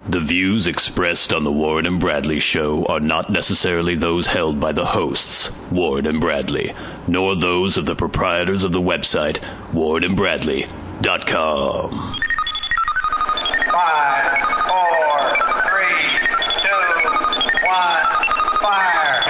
The views expressed on the Warren and Bradley Show are not necessarily those held by the hosts, Warren and Bradley, nor those of the proprietors of the website, warrenandbradley.com. 5, 4, 3, 2, 1, fire!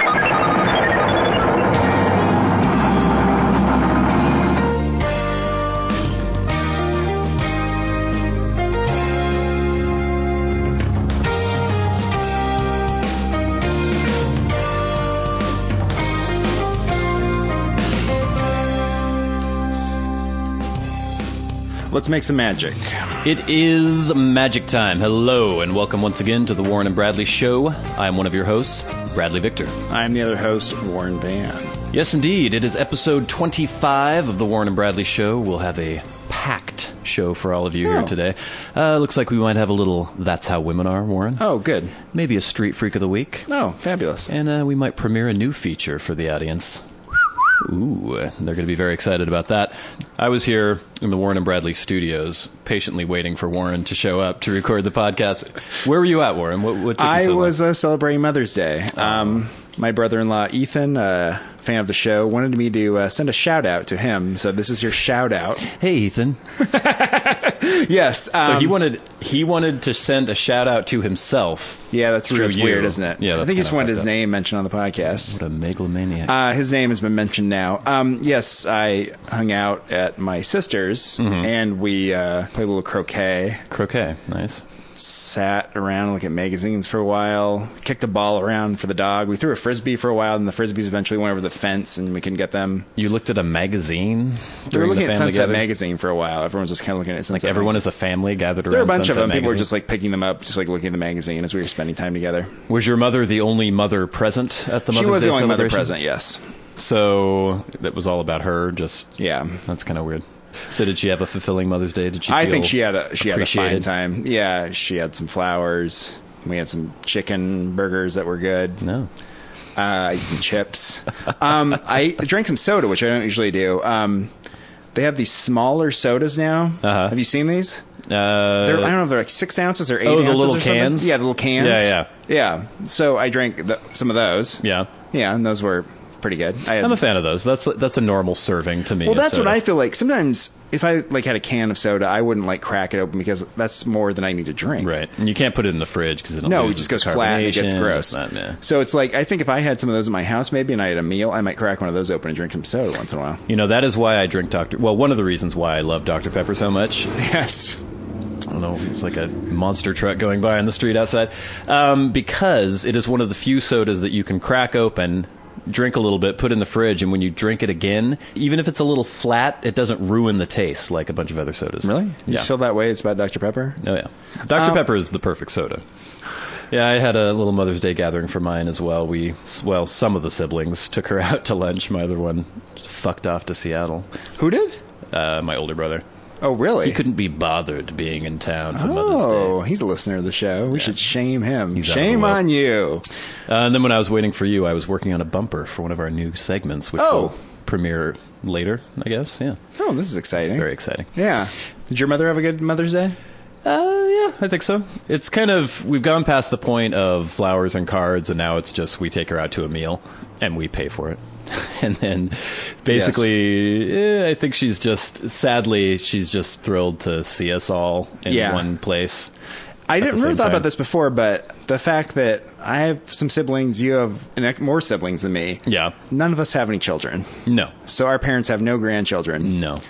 Let's make some magic. It is magic time. Hello, and welcome once again to the Warren and Bradley Show. I'm one of your hosts, Bradley Victor. I'm the other host, Warren Van. Yes, indeed. It is episode 25 of the Warren and Bradley Show. We'll have a packed show for all of you here today. Looks like we might have a little That's How Women Are, Warren. Oh, good. Maybe a Street Freak of the Week. Oh, fabulous. And we might premiere a new feature for the audience. Ooh, they're going to be very excited about that. I was here in the Warren and Bradley studios, patiently waiting for Warren to show up to record the podcast. Where were you at, Warren? What took you so long? I was celebrating Mother's Day. My brother-in-law, Ethan, fan of the show, wanted me to send a shout-out to him. So this is your shout-out. Hey, Ethan. Yes. So he wanted to send a shout-out to himself. Yeah, that's true. It's weird, isn't it? Yeah, I think he just wanted his name mentioned on the podcast. What a megalomaniac. His name has been mentioned now. Yes, I hung out at my sister's, and we played a little croquet. Croquet, nice. Sat around and looked at magazines for a while, kicked a ball around for the dog. We threw a frisbee for a while, and the frisbees eventually went over the fence, and we couldn't get them. You looked at a magazine? We were looking at Sunset gathering? Magazine for a while. Everyone's just kind of looking at Sunset. Like everyone Magazine. as a family gathered around There were a bunch Sunset of them. People were Magazine? just like picking them up, just like looking at the magazine as we were spending time together. Was your mother the only mother present at the Mother's Day She was the only mother celebration? present, yes. So that was all about her. Just Yeah. That's kind of weird. So did she have a fulfilling Mother's Day? Did she? I feel think she had a fine appreciated? time. Yeah, she had some flowers. We had some chicken burgers that were good. No. I ate some chips. I drank some soda, which I don't usually do. They have these smaller sodas now. Uh-huh. Have you seen these? I don't know if they're like 6 ounces or 8 ounces. the little or something. cans? Yeah, the little cans. Yeah. So I drank some of those. Yeah. Yeah, and those were pretty good. I'm a fan of those. That's a normal serving to me. Well, of that's soda. what I feel like. Sometimes if I like had a can of soda, I wouldn't like crack it open because that's more than I need to drink. Right. And you can't put it in the fridge because it No, it just goes flat and it gets gross. Nah. So it's like, I think if I had some of those in my house maybe and I had a meal, I might crack one of those open and drink some soda once in a while. You know, that is why I drink one of the reasons why I love Dr. Pepper so much. Yes. I don't know, it's like a monster truck going by on the street outside. Because it is one of the few sodas that you can crack open, drink a little bit, put in the fridge, and when you drink it again, even if it's a little flat, it doesn't ruin the taste like a bunch of other sodas. Really? You Yeah. feel that way? It's about Dr. Pepper? Oh, yeah. Dr. Pepper is the perfect soda. Yeah, I had a little Mother's Day gathering for mine as well. Some of the siblings took her out to lunch. My other one fucked off to Seattle. Who did? My older brother. Oh, really? He couldn't be bothered being in town for Mother's Day. Oh, he's a listener of the show. We should shame him. He's out of the Shame loop. on you. And then when I was waiting for you, I was working on a bumper for one of our new segments, which will premiere later, I guess. Yeah. Oh, this is exciting. It's very exciting. Yeah. Did your mother have a good Mother's Day? Yeah, I think so. It's kind of, we've gone past the point of flowers and cards, and now it's just we take her out to a meal, and we pay for it. And then basically, I think sadly, she's just thrilled to see us all in one place. I at the never same thought time. about this before, but the fact that I have some siblings, you have more siblings than me. Yeah. None of us have any children. No. So our parents have no grandchildren. No.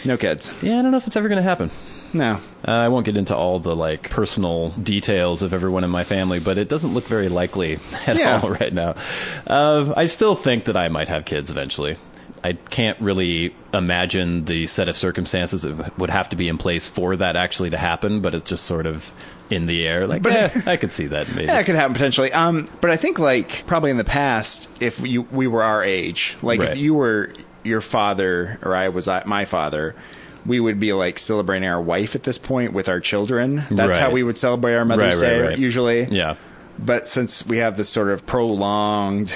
No kids. Yeah, I don't know if it's ever going to happen. No. I won't get into all the personal details of everyone in my family, but it doesn't look very likely at all right now. I still think that I might have kids eventually. I can't really imagine the set of circumstances that would have to be in place for that actually to happen, but it's just sort of in the air. I could see that maybe. Yeah, it could happen potentially. But I think probably in the past, if we were our age, if you were your father or I was my father, we would be celebrating our wife at this point with our children. That's how we would celebrate our Mother's Day usually. Yeah. But since we have this sort of prolonged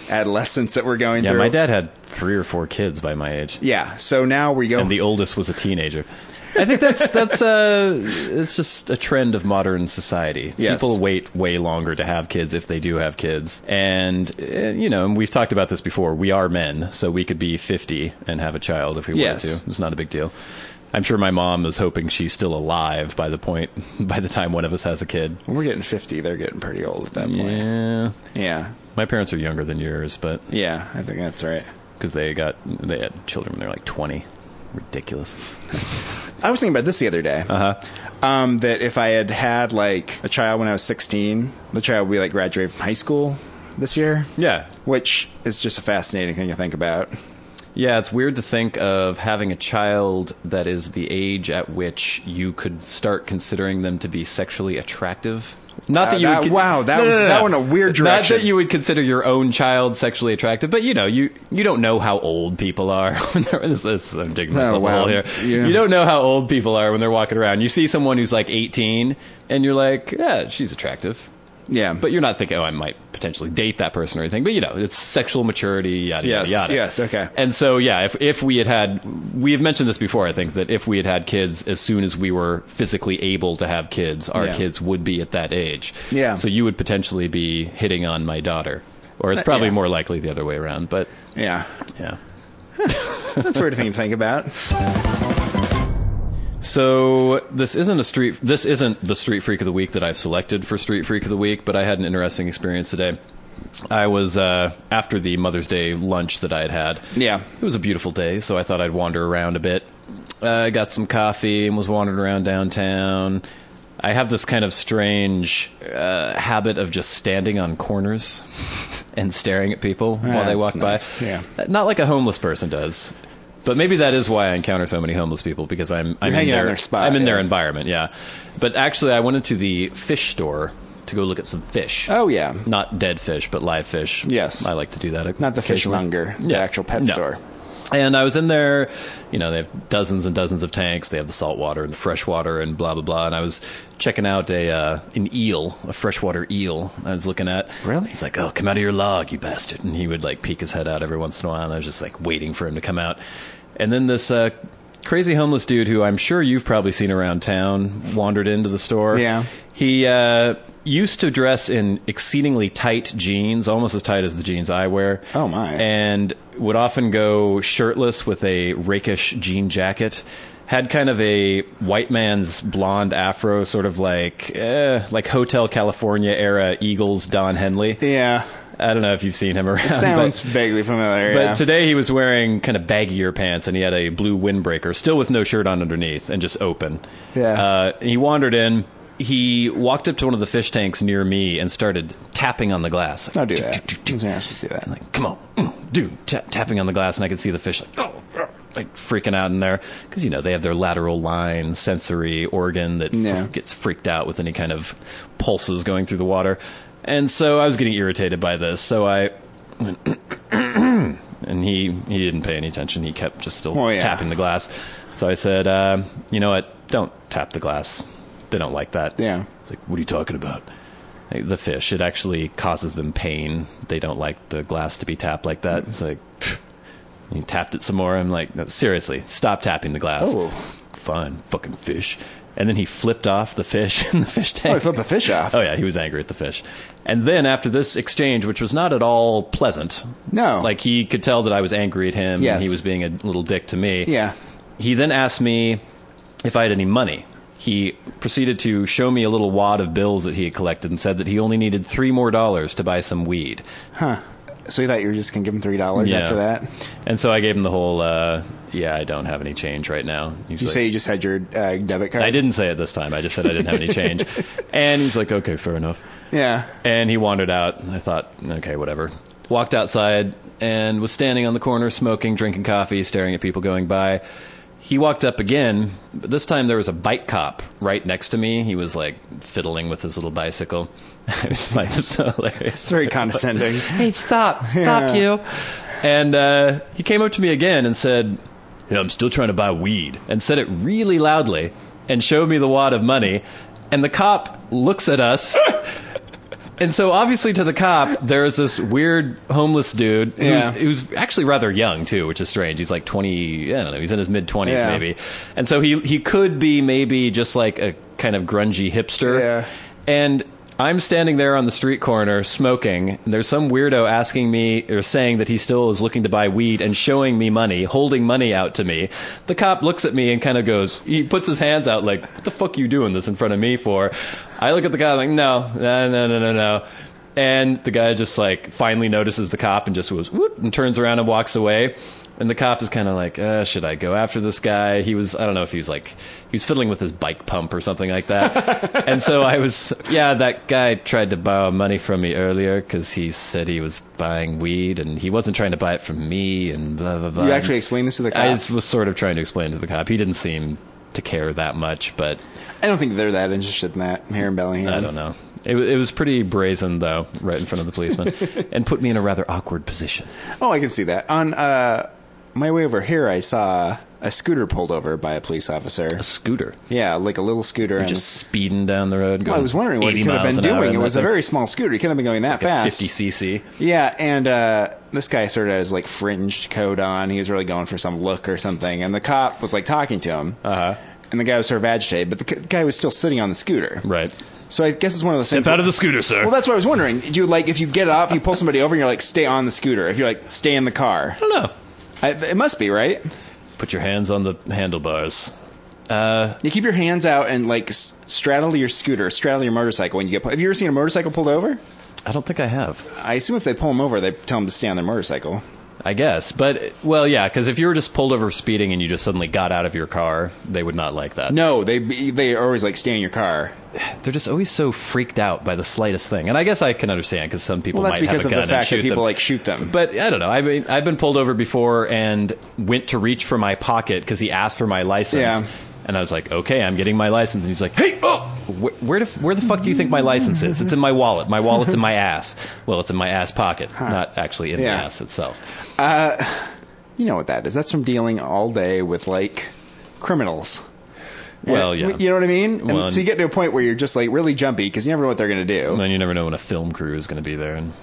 adolescence that we're going through. Yeah, my dad had 3 or 4 kids by my age. Yeah, so now we go. And the oldest was a teenager. I think that's it's just a trend of modern society. Yes. People wait way longer to have kids if they do have kids. And, and we've talked about this before. We are men, so we could be 50 and have a child if we wanted Yes. to. It's not a big deal. I'm sure my mom is hoping she's still alive by the time one of us has a kid. When we're getting 50, they're getting pretty old at that point. Yeah. Yeah. My parents are younger than yours, but Yeah, I think that's right. because they had children when they were like 20. Ridiculous. I was thinking about this the other day. That if I had like a child when I was 16, the child would be like graduating from high school this year, Yeah. which is just a fascinating thing to think about. Yeah, it's weird to think of having a child that is the age at which you could start considering them to be sexually attractive. Not that you would. That went a weird direction. Not that you would consider your own child sexually attractive, but you don't know how old people are when they're. I'm digging myself a hole here. Yeah. You don't know how old people are when they're walking around. You see someone who's like 18, and you're like, yeah, she's attractive. Yeah, But you're not thinking, oh, I might potentially date that person or anything. But, it's sexual maturity, yada, yes, yada, yada. yes, okay. And so, yeah, if we have mentioned this before, I think, that if we had kids as soon as we were physically able to have kids, our Yeah. kids would be at that age. Yeah. So you would potentially be hitting on my daughter. Or it's probably yeah. more likely the other way around. But, Yeah, yeah. that's a weird thing to think about. So this isn't the Street Freak of the Week that I've selected for Street Freak of the Week, but I had an interesting experience today. I was after the Mother's Day lunch that I had. Yeah. It was a beautiful day, so I thought I'd wander around a bit. I got some coffee and was wandering around downtown. I have this kind of strange habit of just standing on corners and staring at people while they walk That's nice, by. yeah. Not like a homeless person does. But maybe that is why I encounter so many homeless people, because I'm hanging in out in their spot, I'm in their yeah. environment, yeah. But actually, I went into the fish store to go look at some fish. Oh, yeah. Not dead fish, but live fish. Yes. I like to do that. Not the occasionally. fishmonger, the Yeah. actual pet No. store. And I was in there, they have dozens and dozens of tanks. They have the salt water and the fresh water and blah, blah, blah. And I was checking out an eel, a freshwater eel I was looking at. Really? It's like, oh, come out of your log, you bastard. And he would like peek his head out every once in a while. And I was just like waiting for him to come out. And then this crazy homeless dude who I'm sure you've probably seen around town wandered into the store. Yeah. He used to dress in exceedingly tight jeans, almost as tight as the jeans I wear. Oh, my. And would often go shirtless with a rakish jean jacket. Had kind of a white man's blonde afro, sort of like Hotel California era Eagles Don Henley. Yeah. I don't know if you've seen him around. Sounds vaguely familiar, But yeah. today he was wearing kind of baggier pants, and he had a blue windbreaker, still with no shirt on underneath, and just open. Yeah. He wandered in. He walked up to one of the fish tanks near me and started tapping on the glass. Don't do that. You're not supposed to do that. Like, come on, dude, tapping on the glass, and I could see the fish like freaking out in there because they have their lateral line sensory organ that Yeah. gets freaked out with any kind of pulses going through the water. And so I was getting irritated by this. So I went, and he didn't pay any attention. He kept just still tapping the glass. So I said, you know what? Don't tap the glass. They don't like that. Yeah. It's like, what are you talking about? Like, the fish. It actually causes them pain. They don't like the glass to be tapped like that. It's like, he tapped it some more. I'm like, no, seriously, stop tapping the glass. Oh. Fine, fucking fish. And then he flipped off the fish in the fish tank. Oh, he flipped the fish off. Oh, yeah, he was angry at the fish. And then after this exchange, which was not at all pleasant. No. Like, he could tell that I was angry at him. Yes. And he was being a little dick to me. Yeah. He then asked me if I had any money. He proceeded to show me a little wad of bills that he had collected and said that he only needed $3 more to buy some weed. Huh. So you thought you were just going to give him $3 Yeah. after that? And so I gave him the whole, I don't have any change right now. He was You like, say you just had your debit card? I didn't say it this time. I just said I didn't have any change. And he was like, okay, fair enough. Yeah. And he wandered out. And I thought, okay, whatever. Walked outside and was standing on the corner smoking, drinking coffee, staring at people going by. He walked up again, but this time there was a bike cop right next to me. He was like fiddling with his little bicycle. It was so hilarious. It's very condescending. Hey, stop Yeah. you. And he came up to me again and said, yeah, I'm still trying to buy weed. And said it really loudly and showed me the wad of money. And the cop looks at us And so obviously to the cop, there's this weird homeless dude who's actually rather young too, which is strange. He's like 20, I don't know, he's in his mid-20s maybe. And so he could be maybe just like a kind of grungy hipster. Yeah. And I'm standing there on the street corner smoking, and there's some weirdo asking me or saying that he still is looking to buy weed and showing me money, holding money out to me. The cop looks at me and kind of goes, he puts his hands out like, what the fuck are you doing this in front of me for? I look at the guy like, no. And the guy just like finally notices the cop and just goes, whoop, and turns around and walks away. And the cop is kind of like, should I go after this guy? I don't know if he was fiddling with his bike pump or something like that. And so that guy tried to borrow money from me earlier because he said he was buying weed and he wasn't trying to buy it from me and blah, blah, blah. You actually explained this to the cop? I was sort of trying to explain to the cop. He didn't seem to care that much, but... I don't think they're that interested in that here in Bellingham. I don't know. It was pretty brazen, though, right in front of the policeman, and put me in a rather awkward position. Oh, I can see that. On my way over here, I saw a scooter pulled over by a police officer. A scooter? Yeah, like a little scooter. And just speeding down the road. Well, I was wondering what he could have been doing. It was a very small scooter. He couldn't have been going that fast. 50cc. Yeah, and this guy sort of had his like fringed coat on. He was really going for some look or something. And the cop was like talking to him. Uh-huh. And the guy was sort of agitated, but the guy was still sitting on the scooter. Right. So I guess it's one of those things. Step out of the scooter, sir. Well, that's what I was wondering. Do you like if you get off, you pull somebody over, and you're like, stay on the scooter? If you're like, stay in the car? I don't know. It must be, right? Put your hands on the handlebars. You keep your hands out and like straddle your scooter, straddle your motorcycle when you get. Have you ever seen a motorcycle pulled over? I don't think I have. I assume if they pull them over, they tell them to stay on their motorcycle. I guess, but well, yeah, because if you were just pulled over speeding and you just suddenly got out of your car, they would not like that. No, they are always like, stay in your car. They're just always so freaked out by the slightest thing, and I guess I can understand because some people might have a gun and shoot them. Well, that's because of the fact that people like shoot them. But I don't know. I mean, I've been pulled over before and went to reach for my pocket because he asked for my license. Yeah. And I was like, okay, I'm getting my license. And he's like, hey, where the fuck do you think my license is? It's in my wallet. My wallet's in my ass. Well, it's in my ass pocket, not actually in the ass itself. You know what that is. That's from dealing all day with, like, criminals. Well, yeah. You know what I mean? And so you get to a point where you're just, like, really jumpy because you never know what they're going to do. And then you never know when a film crew is going to be there. And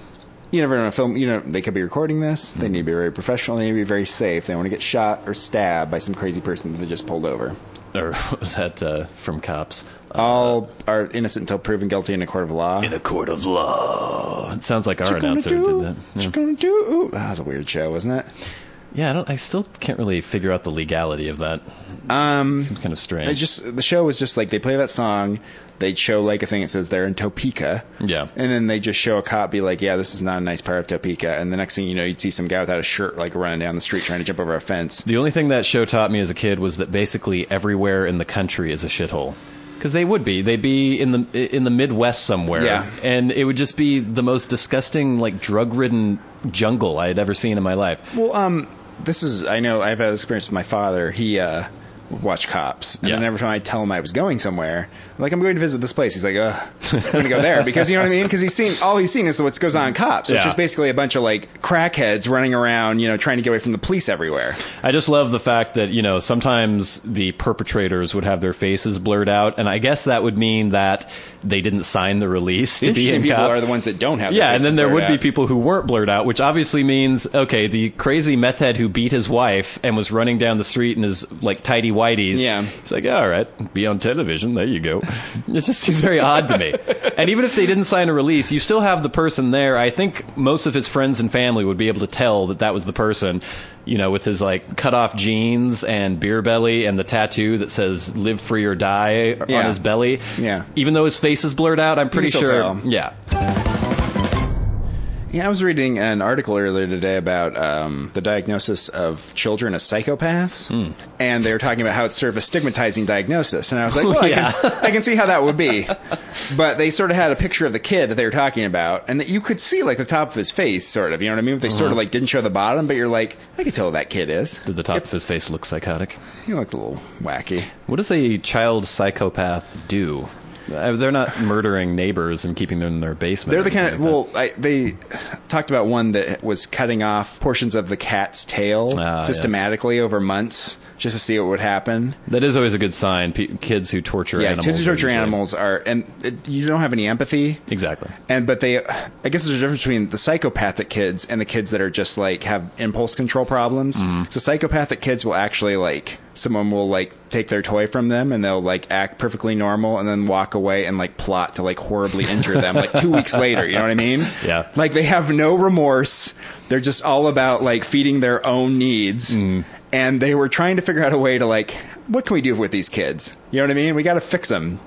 you never know a film. You know, they could be recording this. They need to be very professional. They need to be very safe. They don't want to get shot or stabbed by some crazy person that they just pulled over. Or was that from Cops? All are innocent until proven guilty in a court of law. In a court of law. It sounds like our announcer did that. What you gonna do? That was a weird show, wasn't it? Yeah, I still can't really figure out the legality of that. It seems kind of strange. The show was just like they play that song. They'd show like a thing that says they're in Topeka. Yeah. And then they just show a cop be like, yeah, this is not a nice part of Topeka. And the next thing you know, you'd see some guy without a shirt like running down the street trying to jump over a fence. The only thing that show taught me as a kid was that basically everywhere in the country is a shithole. Because they would be. They'd be in the Midwest somewhere. Yeah. And it would just be the most disgusting, like, drug-ridden jungle I had ever seen in my life. Well, I know I've had this experience with my father. He watched Cops. And then every time I tell him I was going somewhere, I'm like, I'm going to visit this place. He's like, I'm going to go there. Because, you know what I mean? Because he's seen is what goes on in Cops. So it's just basically a bunch of, like, crackheads running around, you know, trying to get away from the police everywhere. I just love the fact that, you know, sometimes the perpetrators would have their faces blurred out. And I guess that would mean that they didn't sign the release to be in people Cops. are the ones that don't have their faces and then there would blurred be out. people who weren't blurred out, which obviously means, okay, the crazy meth head who beat his wife and was running down the street in his, like, tighty whities. Yeah. It's like, all right, be on television. There you go. It just seemed very odd to me. And even if they didn't sign a release, you still have the person there. I think most of his friends and family would be able to tell that that was the person, you know, with his, like, cut-off jeans and beer belly and the tattoo that says live free or die on his belly. Yeah. Even though his face is blurred out, I'm pretty still sure. tell. Yeah. Yeah, I was reading an article earlier today about the diagnosis of children as psychopaths, and they were talking about how it's sort of a stigmatizing diagnosis. And I was like, well, I can see how that would be. But they sort of had a picture of the kid that they were talking about, and that you could see, like, the top of his face, sort of. You know what I mean? They sort of, like, didn't show the bottom, but you're like, I could tell who that kid is. Did the top of his face look psychotic? He looked a little wacky. What does a child psychopath do? They're not murdering neighbors and keeping them in their basement. They're the kind of, they talked about one that was cutting off portions of the cat's tail systematically over months, just to see what would happen. That is always a good sign. Kids who torture animals. Kids who torture usually- animals you don't have any empathy. Exactly. But I guess there's a difference between the psychopathic kids and the kids that are just like have impulse control problems. So psychopathic kids will actually like, someone will like take their toy from them and they'll like act perfectly normal and then walk away and like plot to like horribly injure them like 2 weeks later. You know what I mean? Yeah. Like they have no remorse. They're just all about like feeding their own needs. And they were trying to figure out a way to like, what can we do with these kids? You know what I mean? We got to fix them.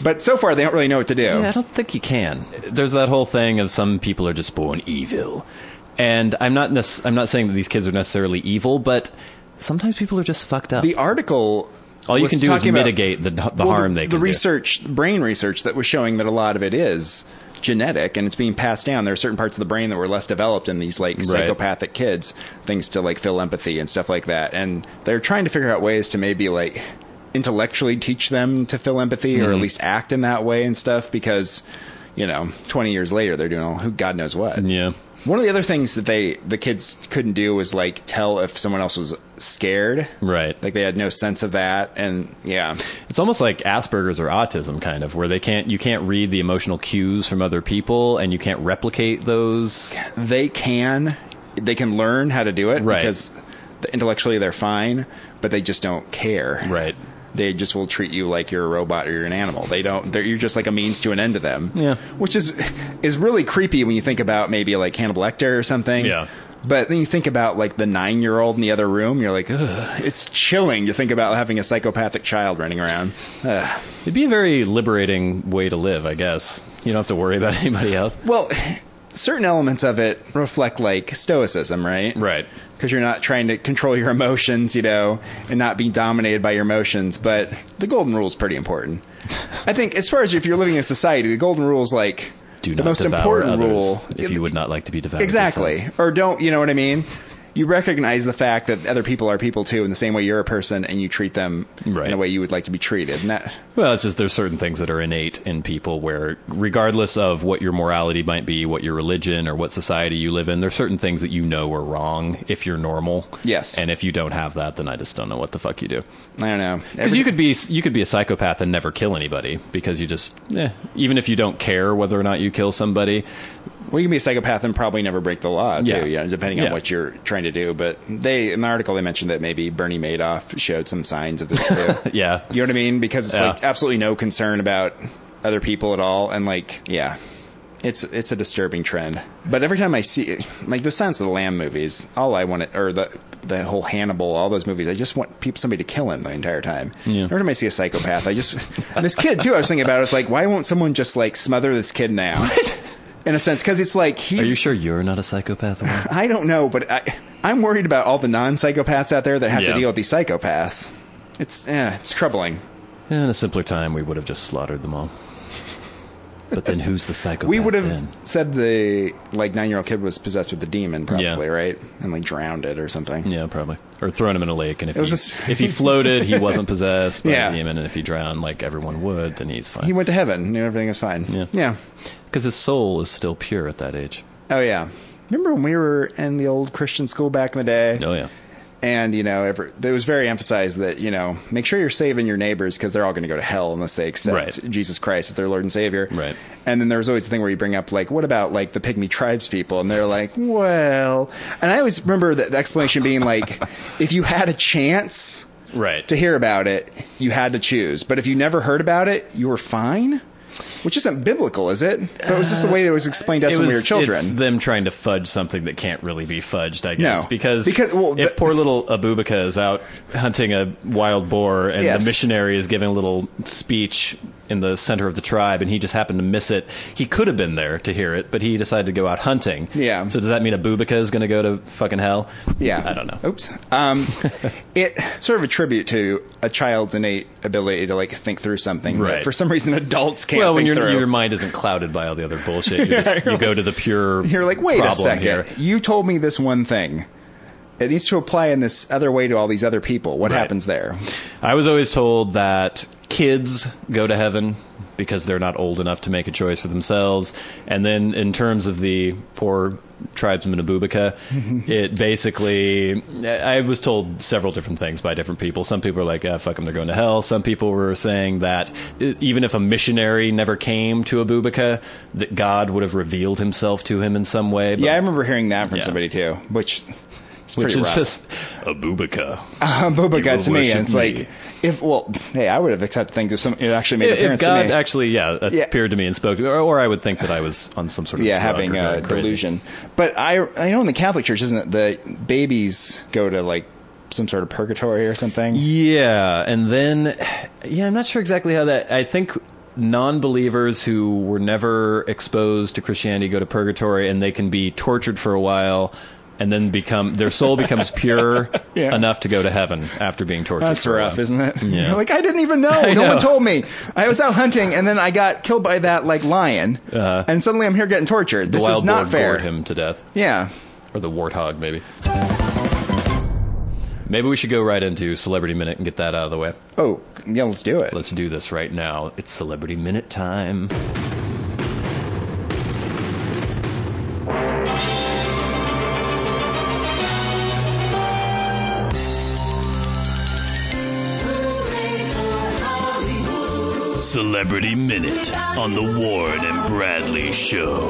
But so far, they don't really know what to do. Yeah, I don't think you can. There's that whole thing of some people are just born evil. And I'm not saying that these kids are necessarily evil, but sometimes people are just fucked up. The article... All you was can do is talking about- mitigate the harm they can do. Brain research that was showing that a lot of it is genetic and it's being passed down. There are certain parts of the brain that were less developed in these like psychopathic kids, things to like feel empathy and stuff like that. And they're trying to figure out ways to maybe like intellectually teach them to feel empathy or at least act in that way and stuff, because 20 years later they're doing who God knows what. Yeah. One of the other things that the kids couldn't do was like tell if someone else was scared. Right. Like they had no sense of that. And yeah. It's almost like Asperger's or autism kind of, where you can't read the emotional cues from other people and you can't replicate those. They can learn how to do it because intellectually they're fine, but they just don't care. Right. They just will treat you like you're a robot or you're an animal. You're just like a means to an end to them. Yeah. Which is really creepy when you think about maybe like Hannibal Lecter or something. Yeah. But then you think about like the 9-year-old in the other room, you're like, ugh, it's chilling to think about having a psychopathic child running around. Ugh. It'd be a very liberating way to live, I guess. You don't have to worry about anybody else. Well, certain elements of it reflect like stoicism, right? Right. Because you're not trying to control your emotions, and not be dominated by your emotions. But the golden rule is pretty important. I think as far as if you're living in society, the golden rule is like Do the not most devour important others rule. if you would not like to be devoured. Exactly. yourself. Or don't, you know what I mean? You recognize the fact that other people are people too in the same way you're a person, and you treat them in a way you would like to be treated. And that, well, it's just there's certain things that are innate in people where regardless of what your morality might be, what your religion or what society you live in, there's certain things that are wrong if you're normal. Yes. And if you don't have that, then I just don't know what the fuck you do. I don't know. Because you could be a psychopath and never kill anybody because you just, even if you don't care whether or not you kill somebody. Well, you can be a psychopath and probably never break the law, too, Yeah. depending on what you're trying to do. But in the article, they mentioned that maybe Bernie Madoff showed some signs of this, too. Yeah. You know what I mean? Because it's like absolutely no concern about other people at all. And like, yeah, it's a disturbing trend. But every time I see, like, the Silence of the Lamb movies, all I want or the whole Hannibal, all those movies, I just want somebody to kill him the entire time. Yeah. Every time I see a psychopath, and this kid, too, I was thinking about it. It's like, why won't someone just, like, smother this kid now? In a sense, because it's like Are you sure you're not a psychopath? I don't know, but I'm worried about all the non-psychopaths out there that have to Yeah. deal with these psychopaths. It's troubling. In a simpler time, we would have just slaughtered them all. But then who's the psychopath? We would have then? said the 9-year-old kid was possessed with the demon, probably, Yeah. right? And like drowned it or something. Yeah, probably. Or thrown him in a lake, and if was if he floated, he wasn't possessed by Yeah. a demon, and if he drowned, like everyone would, then he's fine. He went to heaven, knew everything was fine. Yeah. Because his soul is still pure at that age. Oh yeah. Remember when we were in the old Christian school back in the day? Oh, yeah. And, it was very emphasized that, make sure you're saving your neighbors because they're all going to go to hell unless they accept Jesus Christ as their Lord and Savior. Right. And then there was always the thing where you bring up, like, what about, like, the Pygmy tribes people? And they're like, well... And I always remember the explanation being, like, if you had a chance Right. to hear about it, you had to choose. But if you never heard about it, you were fine? Which isn't biblical, is it? But it was just the way it was explained to us when we were children. It's them trying to fudge something that can't really be fudged, I guess. No. Because Well, poor little Abubakar is out hunting a wild boar, and Yes. the missionary is giving a little speech in the center of the tribe, and he just happened to miss it. He could have been there to hear it, but he decided to go out hunting. Yeah. So does that mean Abubakar is going to go to fucking hell? Yeah. I don't know. Oops. It sort of a tribute to a child's innate ability to, like, think through something. Right. That for some reason, adults can't Well, when think through. your mind isn't clouded by all the other bullshit, you go to the pure You're like, wait a problem second. here. You told me this one thing. It needs to apply in this other way to all these other people. What Right. happens there? I was always told that kids go to heaven, because they're not old enough to make a choice for themselves. And then in terms of the poor tribesmen of Abubakar, it basically, I was told several different things by different people. Some people are like, fuck them, they're going to hell. Some people were saying that even if a missionary never came to Abubakar, that God would have revealed himself to him in some way. But, yeah, I remember hearing that from Yeah. somebody too, which which is rough. just Abubakar. Abubakar to me, worship and it's me. like, hey, I would have accepted things if it actually made an if appearance God to me. actually, appeared to me and spoke to me, or I would think that I was on some sort of drug having or a going crazy. delusion. But I know in the Catholic Church, isn't it, the babies go to like some sort of purgatory or something? Yeah, and then, I'm not sure exactly how that. I think non-believers who were never exposed to Christianity go to purgatory, and they can be tortured for a while, and then their soul becomes pure Yeah. enough to go to heaven after being tortured. That's for a rough, while. isn't it? Yeah. Like, I didn't even know. No one told me. I was out hunting, and then I got killed by that like lion, and suddenly I'm here getting tortured. The This wild is not boar fair. gored him to death, Yeah. or the warthog, maybe. Maybe we should go right into Celebrity Minute and get that out of the way. Oh, yeah. Let's do it. Let's do this right now. It's Celebrity Minute time. Celebrity Minute on the Warren and Bradley Show.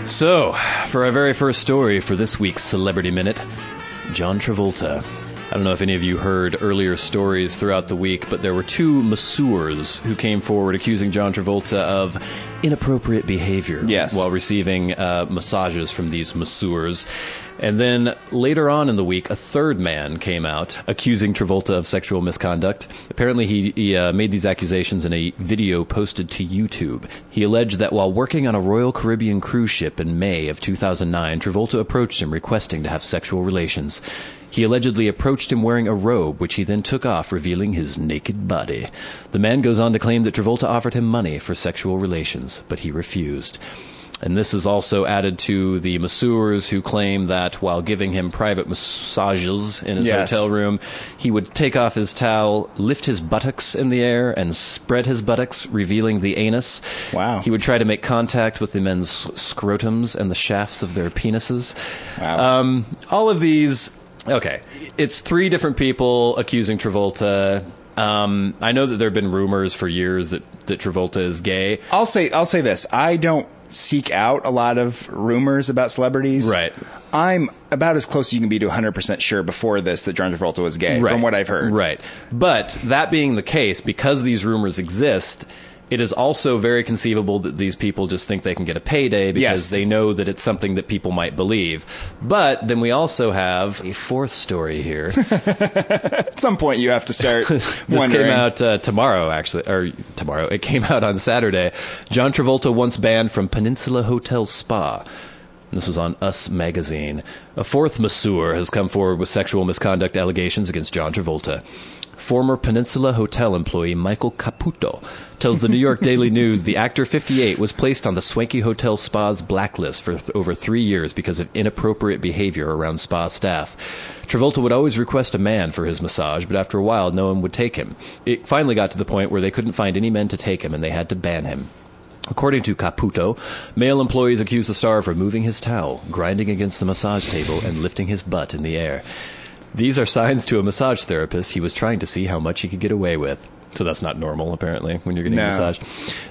So, for our very first story for this week's Celebrity Minute, John Travolta. I don't know if any of you heard earlier stories throughout the week, but there were two masseurs who came forward accusing John Travolta of inappropriate behavior while receiving massages from these masseurs. And then later on in the week, a third man came out accusing Travolta of sexual misconduct. Apparently, he made these accusations in a video posted to YouTube. He alleged that while working on a Royal Caribbean cruise ship in May of 2009, Travolta approached him requesting to have sexual relations. He allegedly approached him wearing a robe, which he then took off, revealing his naked body. The man goes on to claim that Travolta offered him money for sexual relations, but he refused. And this is also added to the masseurs who claim that while giving him private massages in his hotel room, he would take off his towel, lift his buttocks in the air, and spread his buttocks, revealing the anus. Wow. He would try to make contact with the men's scrotums and the shafts of their penises. Wow. All of these... Okay, it's three different people accusing Travolta. I know that there have been rumors for years that Travolta is gay. I'll say this. I don't seek out a lot of rumors about celebrities. Right. I'm about as close as you can be to 100% sure before this that John Travolta was gay, from what I've heard. Right. But that being the case, because these rumors exist, it is also very conceivable that these people just think they can get a payday because they know that it's something that people might believe. But then we also have a fourth story here. At some point, you have to start This wondering. came out tomorrow, actually. Or tomorrow. It came out on Saturday. John Travolta once banned from Peninsula Hotel Spa. This was on Us Magazine. A fourth masseur has come forward with sexual misconduct allegations against John Travolta. Former Peninsula Hotel employee Michael Caputo tells the New York Daily News the actor 58 was placed on the Swanky Hotel Spa's blacklist for over 3 years because of inappropriate behavior around spa staff. Travolta would always request a man for his massage, but after a while, no one would take him. It finally got to the point where they couldn't find any men to take him, and they had to ban him. According to Caputo, male employees accused the star of removing his towel, grinding against the massage table, and lifting his butt in the air. These are signs to a massage therapist he was trying to see how much he could get away with. So that's not normal, apparently, when you're getting a massage.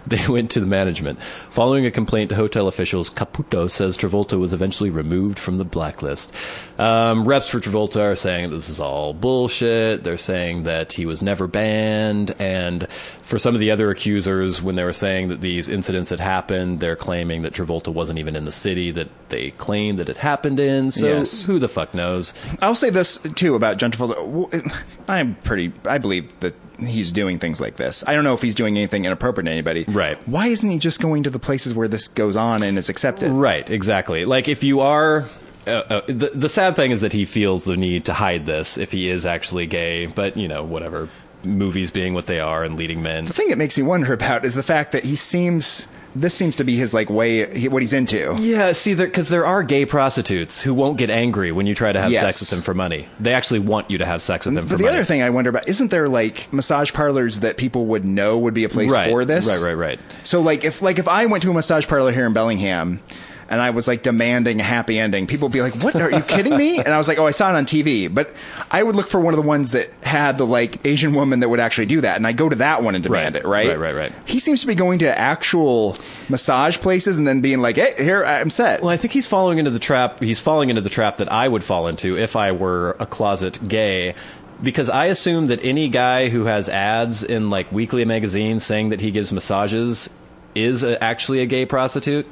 They went to the management. Following a complaint to hotel officials, Caputo says Travolta was eventually removed from the blacklist. Reps for Travolta are saying this is all bullshit. They're saying that he was never banned. And for some of the other accusers, when they were saying that these incidents had happened, they're claiming that Travolta wasn't even in the city that they claimed that it happened in. So who the fuck knows? I'll say this, too, about John Travolta. I believe that he's doing things like this. I don't know if he's doing anything inappropriate to anybody. Right. Why isn't he just going to the places where this goes on and is accepted? Right, exactly. Like, if you are... the sad thing is that he feels the need to hide this if he is actually gay, but, you know, whatever. Movies being what they are and leading men. The thing that makes me wonder about is the fact that he seems this seems to be his like way, what he's into. Yeah, see, because there are gay prostitutes who won't get angry when you try to have Yes. sex with them for money. They actually want you to have sex with them for But the money. other thing I wonder about, isn't there like massage parlors that people would know would be a place Right, for this? right. So like if I went to a massage parlor here in Bellingham and I was like demanding a happy ending, people would be like, "What? Are you kidding me?" And I was like, "Oh, I saw it on TV." But I would look for one of the ones that had the like Asian woman that would actually do that, and I go to that one and demand it. Right. He seems to be going to actual massage places and then being like, "Hey, here I'm set." Well, I think he's falling into the trap. He's falling into the trap that I would fall into if I were a closet gay. Because I assume that any guy who has ads in like weekly magazines saying that he gives massages is actually a gay prostitute.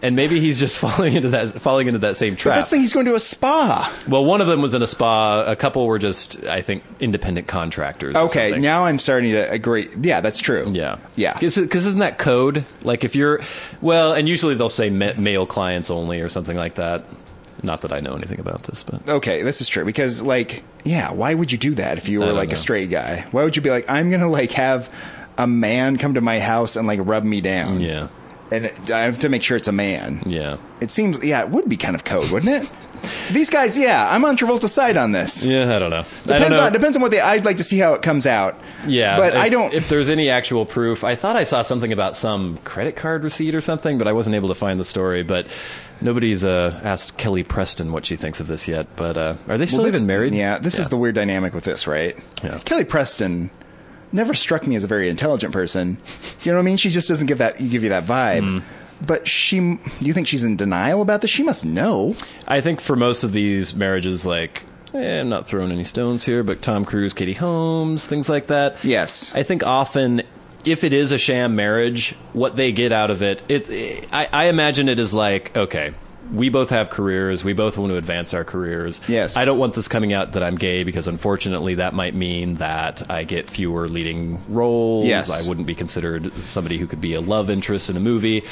And maybe he's just falling into that same trap. But that's the thing, he's going to a spa. Well, one of them was in a spa. A couple were just, I think, independent contractors. or Okay, something. now I'm starting to agree. Yeah, that's true. Yeah. Yeah. Because isn't that code? Like if you're, well, and usually they'll say male clients only or something like that. Not that I know anything about this, but. Okay, this is true because, like, yeah, why would you do that if you I were don't like know. a straight guy? Why would you be like, I'm gonna like have a man come to my house and like rub me down? Yeah. And I have to make sure it's a man. Yeah. It seems, yeah, it would be kind of code, wouldn't it? These guys, yeah, I'm on Travolta's side on this. Yeah, I don't know. Depends on what I'd like to see how it comes out. Yeah, but if, I don't. If there's any actual proof, I thought I saw something about some credit card receipt or something, but I wasn't able to find the story. But nobody's asked Kelly Preston what she thinks of this yet. But are they still even married? Yeah, this is the weird dynamic with this, right? Yeah. Kelly Preston never struck me as a very intelligent person. You know what I mean? She just doesn't give you that vibe. But you think she's in denial about this? She must know. I think for most of these marriages, like, I'm not throwing any stones here, but Tom Cruise, Katie Holmes, things like that. Yes. I think often, if it is a sham marriage, what they get out of it, I imagine it is like, okay, we both have careers. We both want to advance our careers. Yes. I don't want this coming out that I'm gay because unfortunately that might mean that I get fewer leading roles. Yes. I wouldn't be considered somebody who could be a love interest in a movie.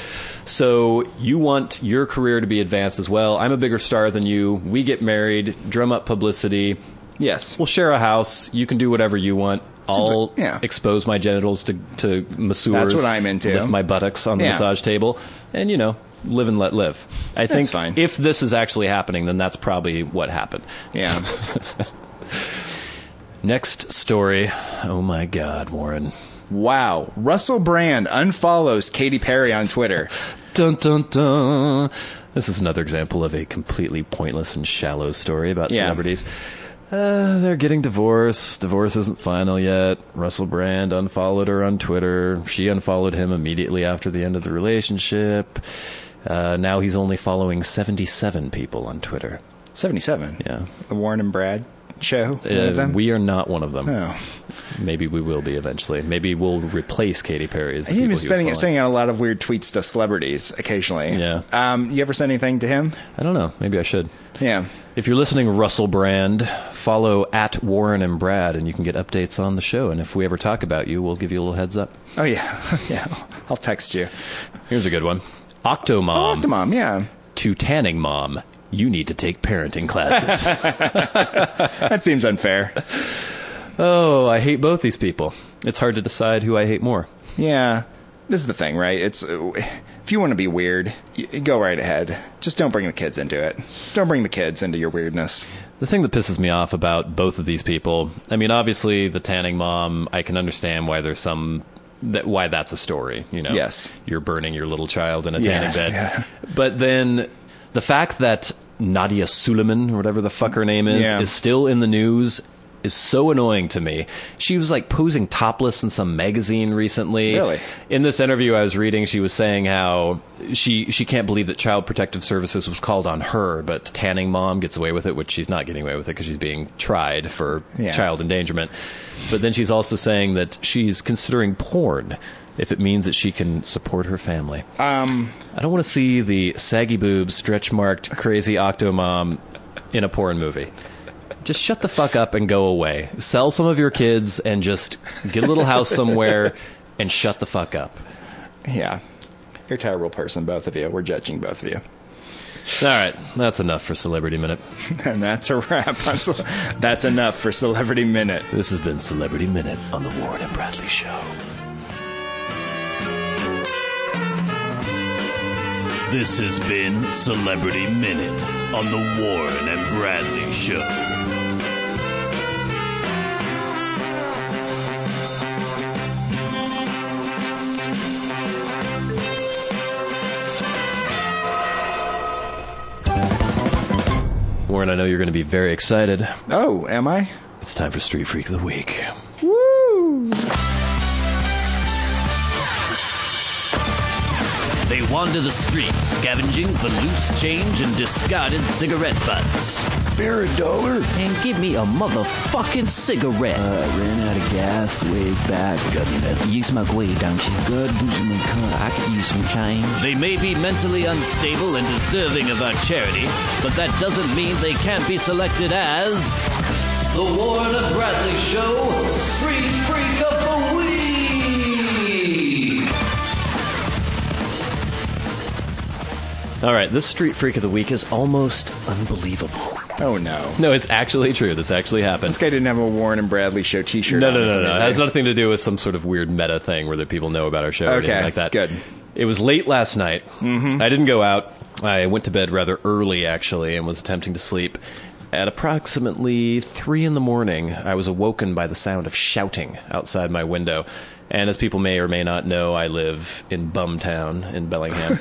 So you want your career to be advanced as well. I'm a bigger star than you. We get married, drum up publicity. Yes. We'll share a house. You can do whatever you want. I'll like- yeah. expose my genitals to masseurs. That's what I'm into. Lift my buttocks on the Yeah. massage table. And, live and let live. I think fine. if this is actually happening, then that's probably what happened. Yeah. Next story. Oh, my God, Warren. Wow. Russell Brand unfollows Katy Perry on Twitter. Dun, dun, dun. This is another example of a completely pointless and shallow story about Yeah. celebrities. They're getting divorced. Divorce isn't final yet. Russell Brand unfollowed her on Twitter. She unfollowed him immediately after the end of the relationship. Now he's only following 77 people on Twitter. 77. Yeah. The Warren and Brad show. One of them? We are not one of them. Oh. Maybe we will be eventually. Maybe we'll replace Katy Perry as the He's people been he was following. sending out a lot of weird tweets to celebrities occasionally. Yeah. You ever send anything to him? I don't know. Maybe I should. Yeah. If you're listening, Russell Brand, follow at Warren and Brad, and you can get updates on the show. And if we ever talk about you, we'll give you a little heads up. Oh, yeah. Yeah. I'll text you. Here's a good one. Octomom Octomom, yeah. to Tanning Mom. You need to take parenting classes. That seems unfair. Oh, I hate both these people. It's hard to decide who I hate more. Yeah. This is the thing, right? It's if you want to be weird, you go right ahead. Just don't bring the kids into it. Don't bring the kids into your weirdness. The thing that pisses me off about both of these people, I mean, obviously the Tanning Mom, I can understand why there's why that's a story, Yes. You're burning your little child in a tanning Yes, bed. yeah. But then the fact that Nadia Suleiman, or whatever the fuck her name is still in the news is so annoying to me. She was like posing topless in some magazine recently. Really? In this interview I was reading, she was saying how she can't believe that Child Protective Services was called on her, but Tanning Mom gets away with it, which she's not getting away with it because she's being tried for child endangerment. But then she's also saying that she's considering porn if it means that she can support her family. I don't want to see the saggy boobs, stretch-marked, crazy Octomom in a porn movie. Just shut the fuck up and go away. Sell some of your kids and just get a little house somewhere and shut the fuck up. Yeah. You're a terrible person, both of you. We're judging both of you. All right, that's enough for Celebrity Minute. And that's a wrap. That's enough for Celebrity Minute. This has been Celebrity Minute on the Warren and Bradley Show. This has been Celebrity Minute on the Warren and Bradley Show. Warren, I know you're going to be very excited. Oh, am I? It's time for Street Freak of the Week. Woo! They wander the streets, scavenging for loose change and discarded cigarette butts. Spare $1 And give me a motherfucking cigarette. ran out of gas ways back. Got me that. You smoke weed, don't you? Good boozing my car. I could use some change. They may be mentally unstable and deserving of our charity, but that doesn't mean they can't be selected as the Warren and Bradley Show Street Freak of the Week. All right, this Street Freak of the Week is almost unbelievable. Oh, no. No, it's actually true. This actually happened. This guy didn't have a Warren and Bradley Show t-shirt No. on. It has nothing to do with some sort of weird meta thing where the people know about our show or anything like that. Good. It was late last night. Mm-hmm. I didn't go out. I went to bed rather early, actually, and was attempting to sleep. At approximately 3 in the morning, I was awoken by the sound of shouting outside my window. And as people may or may not know, I live in Bumtown in Bellingham.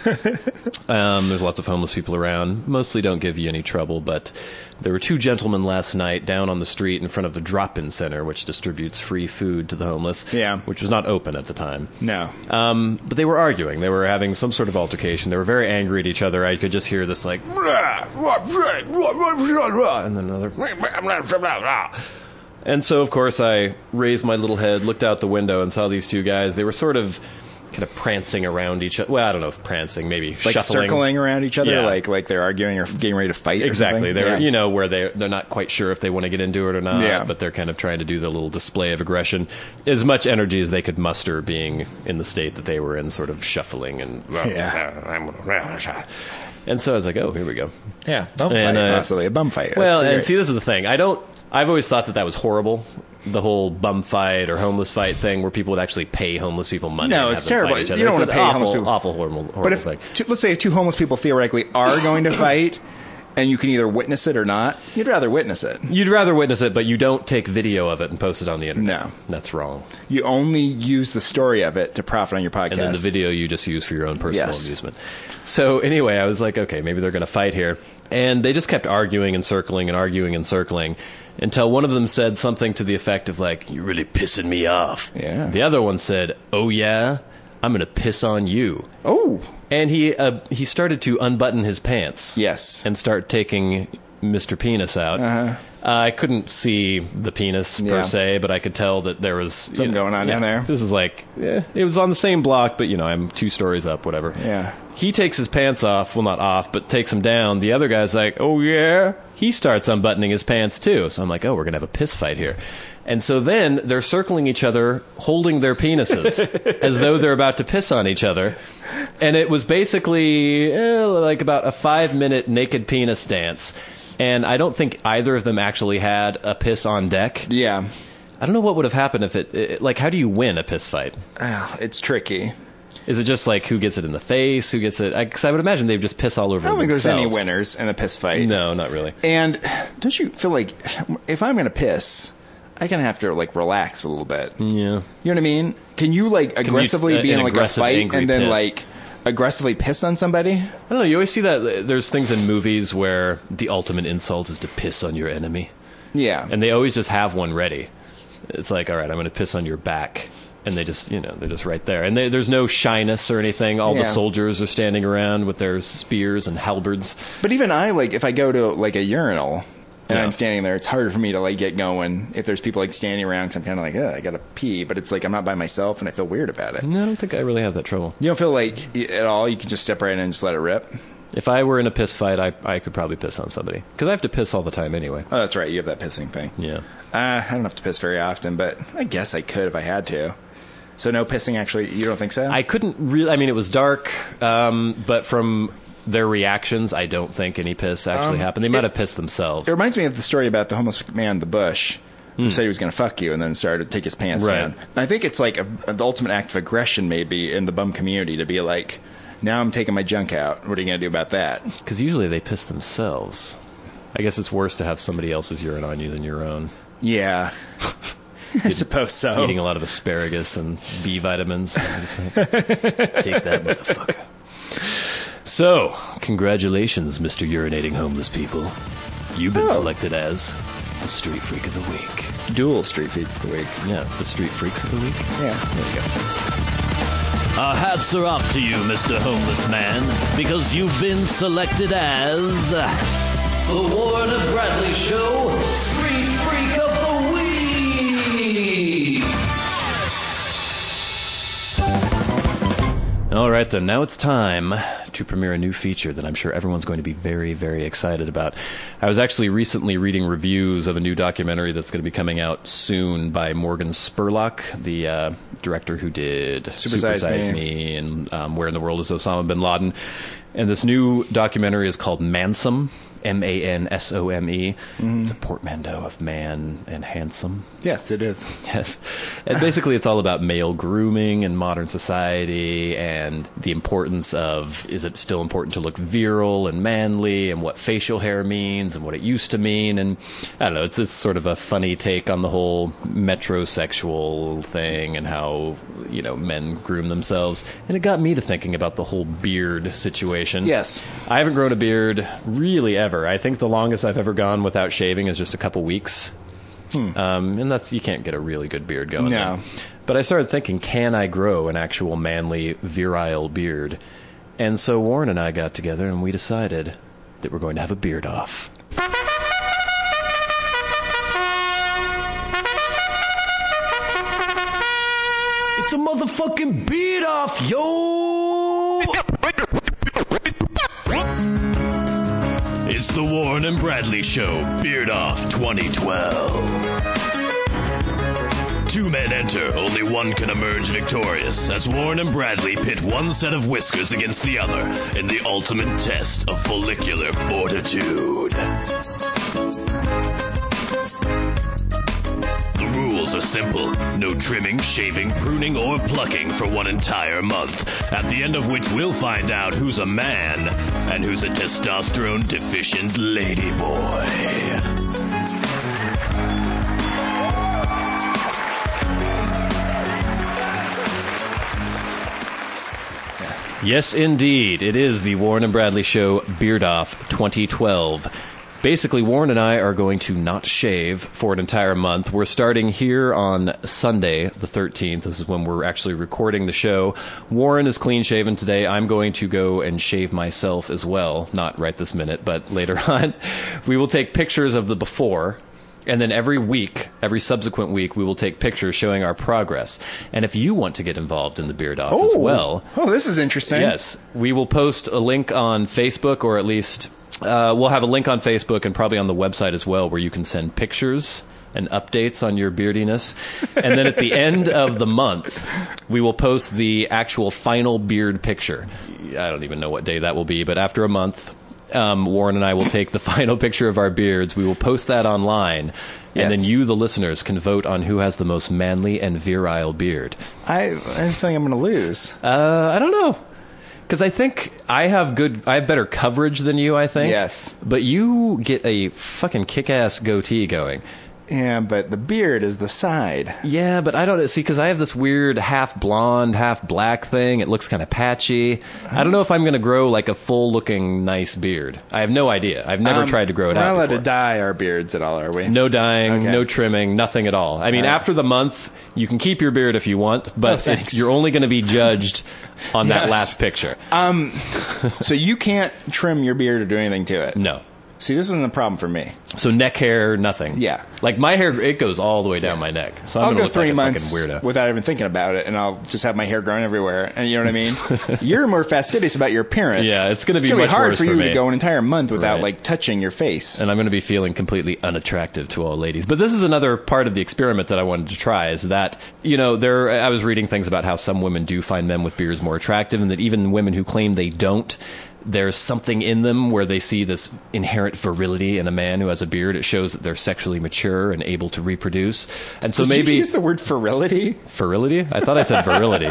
There's lots of homeless people around. Mostly don't give you any trouble, but there were 2 gentlemen last night down on the street in front of the drop-in center, which distributes free food to the homeless, which was not open at the time. No. But they were arguing. They were having some sort of altercation. They were very angry at each other. I could just hear this, like, and then another, and so, of course, I raised my little head, looked out the window, and saw these 2 guys. They were sort of kind of prancing around each other. Well, I don't know if prancing, maybe Like shuffling. circling around each other, Yeah. like they're arguing or getting ready to fight. Exactly. Or They're something? Yeah. where they're not quite sure if they want to get into it or not, Yeah. but they're kind of trying to do the little display of aggression. As much energy as they could muster being in the state that they were in, sort of shuffling and and so I was like, oh, here we go. Yeah, bum And, fight, possibly a bum fight. Well, That's and great. see, this is the thing. I've always thought that was horrible. The whole bum fight or homeless fight thing, where people would actually pay homeless people money. No, and it's have them terrible. fight each You other. don't It's wanna an pay awful, homeless people. awful, horrible But if thing. let's say if 2 homeless people theoretically are going to fight, and you can either witness it or not, you'd rather witness it. You'd rather witness it, but you don't take video of it and post it on the internet. No. That's wrong. You only use the story of it to profit on your podcast. And then the video you just use for your own personal Yes. amusement. So anyway, I was like, okay, maybe they're going to fight here. And they just kept arguing and circling and arguing and circling until one of them said something to the effect of like, "You're really pissing me off." Yeah. The other one said, "Oh yeah, I'm going to piss on you." Oh, And he started to unbutton his pants. yes. And start taking Mr. Penis out. Uh-huh. I couldn't see the penis Yeah. per se, but I could tell that there was Something going on down there. This is like, it was on the same block, but I'm 2 stories up, whatever. Yeah. He takes his pants off, well, not off, but takes them down. The other guy's like, "Oh yeah." He starts unbuttoning his pants too. So I'm like, oh, we're gonna have a piss fight here. And so then they're circling each other, holding their penises as though they're about to piss on each other. And it was basically like about a 5-minute naked penis dance. And I don't think either of them actually had a piss on deck. Yeah. I don't know what would have happened if it like, how do you win a piss fight? Oh, it's tricky. Is it just like who gets it in the face? Who gets it? Because I would imagine they'd just piss all over I don't think there's themselves. any winners in a piss fight. No, not really. And don't you feel like if I'm going to piss, I kind of have to like relax a little bit? Yeah. You know what I mean? Can you like aggressively be in an like a aggressive, fight angry and then piss. like aggressively piss on somebody? I don't know. You always see that there's things in movies where the ultimate insult is to piss on your enemy. Yeah. And they always just have one ready. It's like, all right, I'm going to piss on your back. And they just, they're just right there. And there's no shyness or anything. All the Yeah. soldiers are standing around with their spears and halberds. But even I, like, if I go to like a urinal and Yeah. I'm standing there, it's harder for me to like get going if there's people like standing around because I'm kind of like, I gotta pee. But it's like I'm not by myself and I feel weird about it. No, I don't think I really have that trouble. You don't feel like at all you can just step right in and just let it rip? If I were in a piss fight, I could probably piss on somebody. Because I have to piss all the time anyway. Oh, that's right. You have that pissing thing. Yeah. I don't have to piss very often, but I guess I could if I had to. So no pissing, actually? You don't think so? I couldn't really... I mean, it was dark, but from their reactions, I don't think any piss actually happened. They might have pissed themselves. It reminds me of the story about the homeless man in the bush who said he was going to fuck you and then started to take his pants Right. down. And I think it's like the ultimate act of aggression maybe in the bum community to be like, Now I'm taking my junk out. What are you going to do about that? Because usually they piss themselves. I guess it's worse to have somebody else's urine on you than your own. Yeah. I suppose so. Eating a lot of asparagus and B vitamins. Take that, motherfucker. So, congratulations, Mr. Urinating Homeless People. You've been selected as the Street Freak of the Week. Dual Street Freaks of the Week. Yeah, the Street Freaks of the Week. Yeah, there you go. Our hats are off to you, Mr. Homeless Man, because you've been selected as the Warren and Bradley Show Street Freak of the Week. All right, then. Now it's time to premiere a new feature that I'm sure everyone's going to be very, very excited about. I was actually recently reading reviews of a new documentary that's going to be coming out soon by Morgan Spurlock, the director who did Super Size Me and Where in the World is Osama bin Laden. And this new documentary is called Mansome. Mansome. It's a portmanteau of man and handsome. Yes, it is. Yes. And basically it's all about male grooming in modern society and the importance of, is it still important to look virile and manly, and what facial hair means and what it used to mean. And I don't know, it's sort of a funny take on the whole metrosexual thing and how, you know, men groom themselves. And it got me to thinking about the whole beard situation. Yes. I haven't grown a beard really ever. I think the longest I've ever gone without shaving is just a couple weeks. And that's, you can't get a really good beard going. No. There. But I started thinking, can I grow an actual manly, virile beard? And so Warren and I got together and we decided that we're going to have a beard off. It's a motherfucking beard off, yo! It's the Warren and Bradley Show, Beard Off 2012. Two men enter, only one can emerge victorious, as Warren and Bradley pit one set of whiskers against the other in the ultimate test of follicular fortitude. The rules are simple. No trimming, shaving, pruning, or plucking for one entire month, at the end of which we'll find out who's a man and who's a testosterone-deficient ladyboy. Yes, indeed. It is the Warren and Bradley Show Beard Off 2012. Basically, Warren and I are going to not shave for an entire month. We're starting here on Sunday, the 13th. This is when we're actually recording the show. Warren is clean-shaven today. I'm going to go and shave myself as well. Not right this minute, but later on. We will take pictures of the before. And then every week, every subsequent week, we will take pictures showing our progress. And if you want to get involved in the Beard Off as well... Oh, this is interesting. Yes. We will post a link on Facebook, or at least... we'll have a link on Facebook and probably on the website as well, where you can send pictures and updates on your beardiness. And then at the end of the month, we will post the actual final beard picture. I don't even know what day that will be, but after a month... Warren and I will take the final picture of our beards. We will post that online, and then you, the listeners, can vote on who has the most manly and virile beard. I think I'm going to lose. I don't know, because I think I have better coverage than you. I think. Yes, but you get a fucking kick-ass goatee going. Yeah, but the beard is the side. Yeah, but I don't see, because I have this weird half blonde, half black thing. It looks kind of patchy. I don't know if I'm going to grow like a full-looking nice beard. I have no idea. I've never tried to grow it out. We're not allowed before. to dye our beards at all, are we? No dyeing, Okay. no trimming, nothing at all. I mean, after the month, you can keep your beard if you want, but you're only going to be judged on that last picture. So you can't trim your beard or do anything to it? No. See, this isn't a problem for me. So neck hair, nothing. Yeah. Like my hair, it goes all the way down my neck. So I'm I'll going to go look 3 like a months fucking weirdo. without even thinking about it, and I'll just have my hair growing everywhere. And you know what I mean? You're more fastidious about your appearance. Yeah, it's gonna be gonna much hard worse for for you me. to go an entire month without Right. like touching your face. And I'm going to be feeling completely unattractive to all ladies. But this is another part of the experiment that I wanted to try, is that, you know, I was reading things about how some women do find men with beards more attractive, and that even women who claim they don't, there's something in them where they see this inherent virility in a man who has a beard. It shows that they're sexually mature and able to reproduce. And so Did maybe... you use the word virility? Virility? I thought I said virility.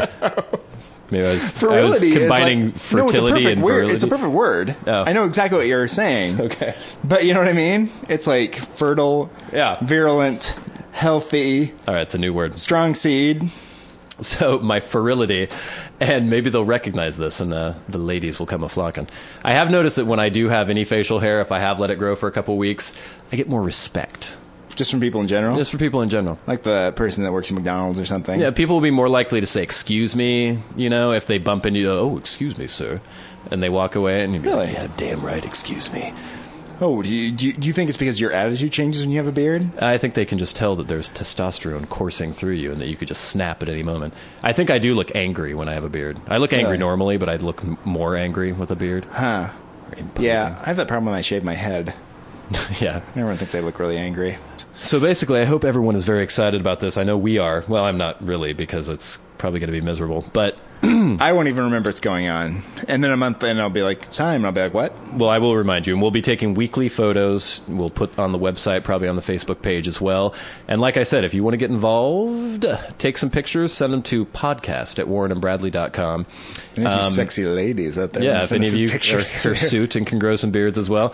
Maybe I was Virility combining is fertility and virility. It's a perfect word. Oh. I know exactly what you're saying. Okay. But you know what I mean? It's like fertile, virulent, healthy. All right, it's a new word. Strong seed. So my virility, and maybe they'll recognize this, and the ladies will come a-flocking. I have noticed that when I do have any facial hair, if I have let it grow for a couple weeks, I get more respect. Just from people in general? Just for people in general. Like the person that works at McDonald's or something? Yeah, people will be more likely to say, excuse me, if they bump into you, oh, excuse me, sir. And they walk away, and you'd be like, yeah, damn right, excuse me. Oh, do you think it's because your attitude changes when you have a beard? I think they can just tell that there's testosterone coursing through you and that you could just snap at any moment. I think I do look angry when I have a beard. I look angry normally, but I look more angry with a beard. Huh. Yeah, I have that problem when I shave my head. Yeah. Everyone thinks I look really angry. So basically, I hope everyone is very excited about this. I know we are. Well, I'm not really, because it's probably going to be miserable. But I won't even remember it's going on. And then a month in, I'll be like, time. And I'll be like, what? Well, I will remind you. And we'll be taking weekly photos. We'll put on the website, probably on the Facebook page as well. And like I said, if you want to get involved, take some pictures, send them to podcast@warrenandbradley.com. And if you sexy ladies out there, yeah, if any of you are hirsute and can grow some beards as well.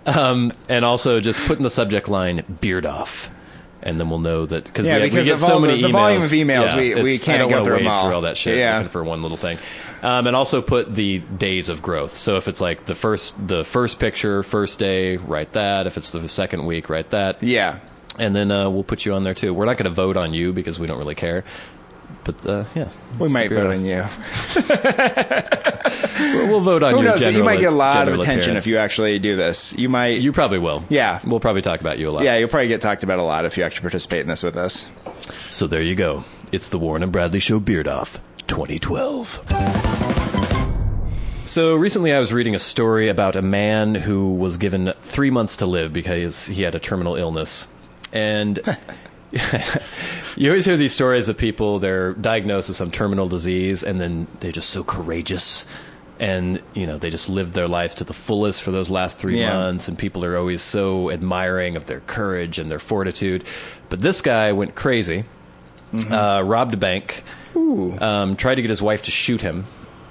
And also just put in the subject line, beard off. And then we'll know that, because we get so many emails. The volume of emails, we can't go through them all. Through all that shit looking for one little thing. And also put the days of growth. So if it's like the first picture, first day, write that. If it's the second week, write that. Yeah. And then we'll put you on there too. We're not going to vote on you because we don't really care. But yeah, we might vote on you. We'll vote on you. Who knows? You might get a lot of attention appearance. if you actually do this. You might. You probably will. Yeah. We'll probably talk about you a lot. Yeah, you'll probably get talked about a lot if you actually participate in this with us. So there you go. It's the Warren and Bradley Show Beard Off 2012. So recently I was reading a story about a man who was given 3 months to live because he had a terminal illness. And you always hear these stories of people, they're diagnosed with some terminal disease, and then they're just so courageous. And, they just lived their lives to the fullest for those last 3 months. And people are always so admiring of their courage and their fortitude. But this guy went crazy, robbed a bank, tried to get his wife to shoot him